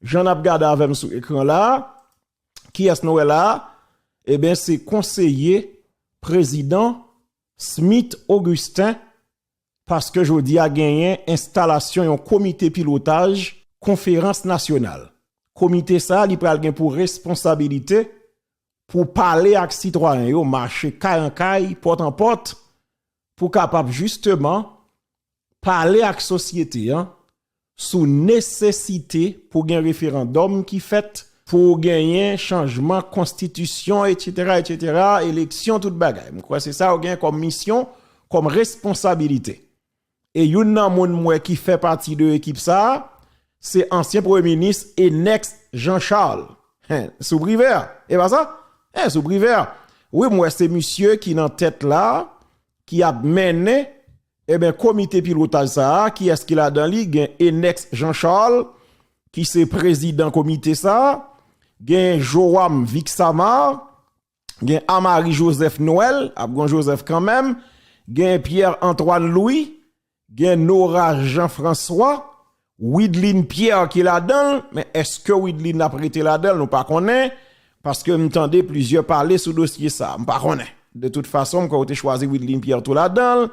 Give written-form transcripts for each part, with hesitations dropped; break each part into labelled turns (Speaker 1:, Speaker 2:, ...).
Speaker 1: J'en ai regardé avec sur écran là. Qui est-ce nous là? Eh bien, c'est conseiller président Smith Augustin parce que je dis à gagner installation un comité pilotage conférence nationale. Comité ça, il prend pour responsabilité pour parler avec citoyens yo marcher caille en caille, porte en porte pour capable justement parler avec société hein, sous nécessité pour un référendum qui fait pour gagner changement constitution etc., élection toute bagaille. Moi c'est ça gagne comme mission, comme responsabilité. Et yon nan moun mwen qui fait partie de l'équipe ça, c'est ancien premier ministre Enex Jean-Charles. Sous privé, et pas ça? Sous privé. Oui, moi c'est monsieur qui dans tête là qui a mené comité pilotage ça, qui est-ce qu'il a dans li gen Enex Jean-Charles qui c'est président comité ça, gen Joram Vixama, gen Amari Joseph Noël, Abgon Joseph quand même, gen Pierre-Antoine Louis, gen Nora Jean-François, Widlin Pierre qui est là-dedans, mais est-ce que Widlin a prêté là-dedans, nous pas connaît, parce que m'entendez plusieurs parler sur dossier ça, m'pas connaît. De toute façon, quand on a choisi Widlin Pierre tout là-dedans,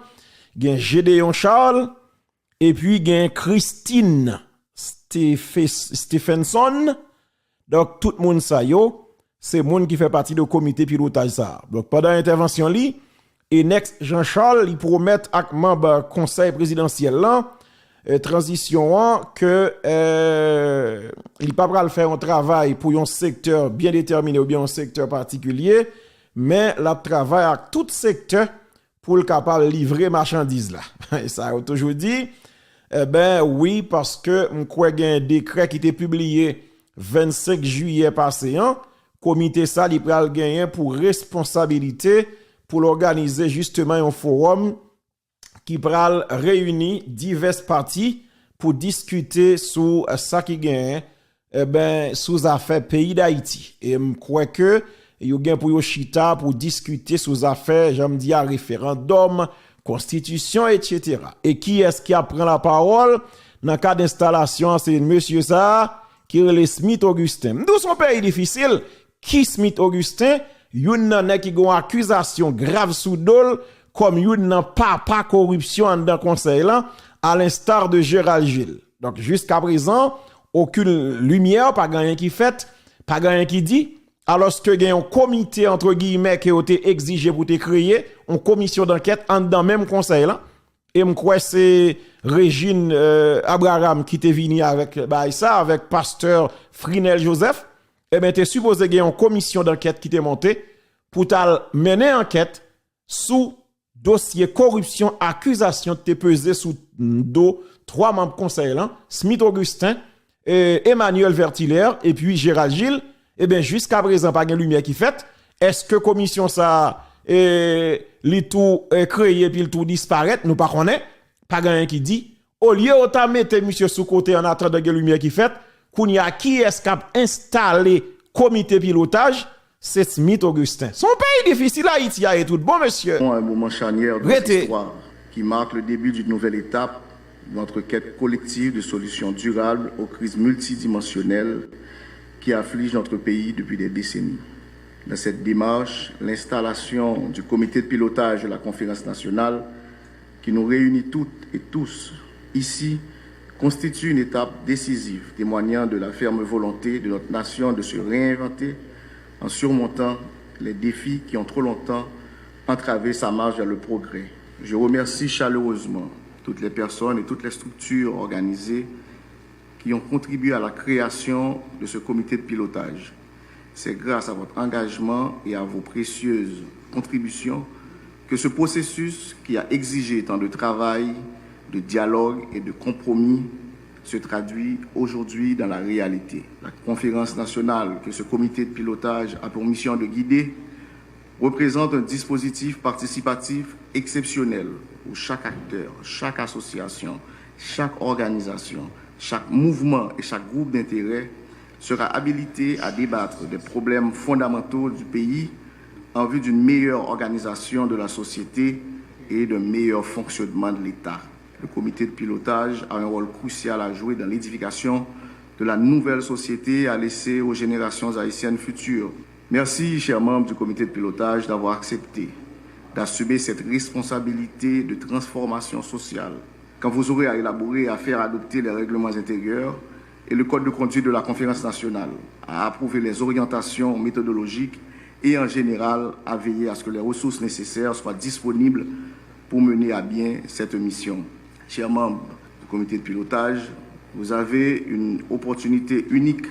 Speaker 1: gen Gédéon Charles, et puis gen Christine Stephenson, donc tout le monde ça yo, c'est monde qui fait partie du comité pilotage ça. Donc pendant l'intervention li, Enex Jean-Charles, il promet avec membre conseil présidentiel là, transition que il pas pral faire un travail pour un secteur bien déterminé ou bien un secteur particulier, mais la travail avec tout secteur pour le capable livrer marchandises là. Et ça a toujours dit oui parce que m'kwa gen un décret qui était publié 25 juillet passé hein, comité ça il pral gagner pour responsabilité pour l'organiser justement un forum qui pral réunir diverses parties pour discuter sur ça qui gagne sous affaires pays d'Haïti et me crois que yo gen pour yo chita pour discuter sous affaires j'aime dire référendum constitution etc. Et qui est-ce qui a pris la parole dans cas d'installation c'est monsieur ça qui est le Smith Augustin. D'où son pays difficile qui Smith Augustin yon nan qui gon accusation grave sous dol comme yon nan pas corruption dans conseil là à l'instar de Gérald Gilles. Donc jusqu'à présent aucune lumière pas rien qui fait pas rien qui dit alors que gen un comité entre guillemets qui a été exigé pour te créer une commission d'enquête en dans même conseil là et me crois c'est Régine Abraham qui était venu avec ça avec pasteur Frinel Joseph et ben t'es supposé gen une commission d'enquête qui t'est montée pour ta mener enquête sous dossier corruption accusation t'es pesé sous dos trois membres conseil là Smith Augustin Emmanuel Vertiller et puis Gérald Gilles. Eh bien, jusqu'à présent, pas de lumière qui fait. Est-ce que commission ça, li tout créé puis le tout disparaît? Nous pas connaît. Pas rien qui dit. Au lieu de mettre monsieur sous côté en attendant de lumière qui fait, qu'on y a qui est-ce qui a installé comité pilotage? C'est Smith Augustin. Son pays difficile, Haïti a tout bon, monsieur.
Speaker 2: Un moment charnière de notre histoire qui marque le début d'une nouvelle étape de notre quête collective de solutions durables aux crises multidimensionnelles qui afflige notre pays depuis des décennies. Dans cette démarche, l'installation du comité de pilotage de la conférence nationale qui nous réunit toutes et tous ici constitue une étape décisive témoignant de la ferme volonté de notre nation de se réinventer en surmontant les défis qui ont trop longtemps entravé sa marche vers le progrès. Je remercie chaleureusement toutes les personnes et toutes les structures organisées qui ont contribué à la création de ce comité de pilotage. C'est grâce à votre engagement et à vos précieuses contributions que ce processus qui a exigé tant de travail, de dialogue et de compromis se traduit aujourd'hui dans la réalité. La conférence nationale que ce comité de pilotage a pour mission de guider représente un dispositif participatif exceptionnel où chaque acteur, chaque association, chaque organisation, chaque mouvement et chaque groupe d'intérêt sera habilité à débattre des problèmes fondamentaux du pays en vue d'une meilleure organisation de la société et d'un meilleur fonctionnement de l'État. Le comité de pilotage a un rôle crucial à jouer dans l'édification de la nouvelle société à laisser aux générations haïtiennes futures. Merci, chers membres du comité de pilotage, d'avoir accepté d'assumer cette responsabilité de transformation sociale. Quand vous aurez à élaborer et à faire adopter les règlements intérieurs et le code de conduite de la conférence nationale, à approuver les orientations méthodologiques et en général à veiller à ce que les ressources nécessaires soient disponibles pour mener à bien cette mission. Chers membres du comité de pilotage, vous avez une opportunité unique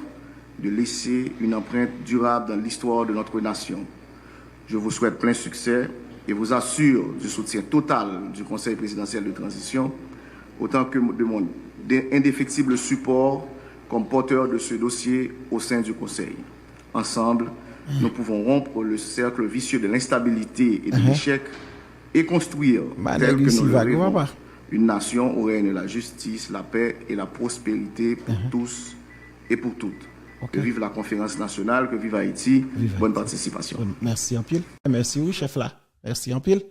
Speaker 2: de laisser une empreinte durable dans l'histoire de notre nation. Je vous souhaite plein succès et vous assure du soutien total du Conseil présidentiel de transition, autant que de mon indéfectible support comme porteur de ce dossier au sein du Conseil. Ensemble, nous pouvons rompre le cercle vicieux de l'instabilité et de l'échec et construire, tel que nous le rêvons, une nation où règne la justice, la paix et la prospérité pour tous et pour toutes. Que vive la conférence nationale, que vive Haïti. Bonne participation.
Speaker 1: Merci en pile. Merci, oui, chef là. Merci en pile.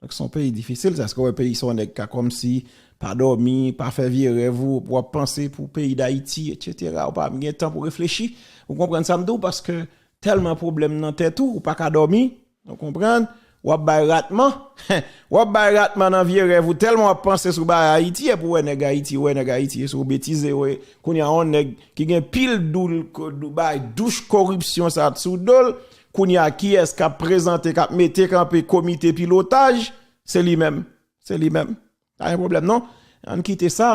Speaker 1: Donc, son pays difficile, c'est ce que le pays sont comme si pas dormi, pas fait virer vous, pour penser pour le pays d'Haïti, etc. Ou pas de temps pour réfléchir. Vous comprenez ça, parce que tellement de problèmes dans tête ou pas qu'à dormir. Vous comprenez? Ou bay ratman dans vieux rêve ou tellement penser sur Haïti et pour nèg Haïti sur bêtise ouais qu'on y a on nèg qui gen pile douche corruption ça sous dol qu'on y a qui est qu'a présenter qu'a mettre campé comité pilotage c'est lui-même pas un problème non on quitte ça.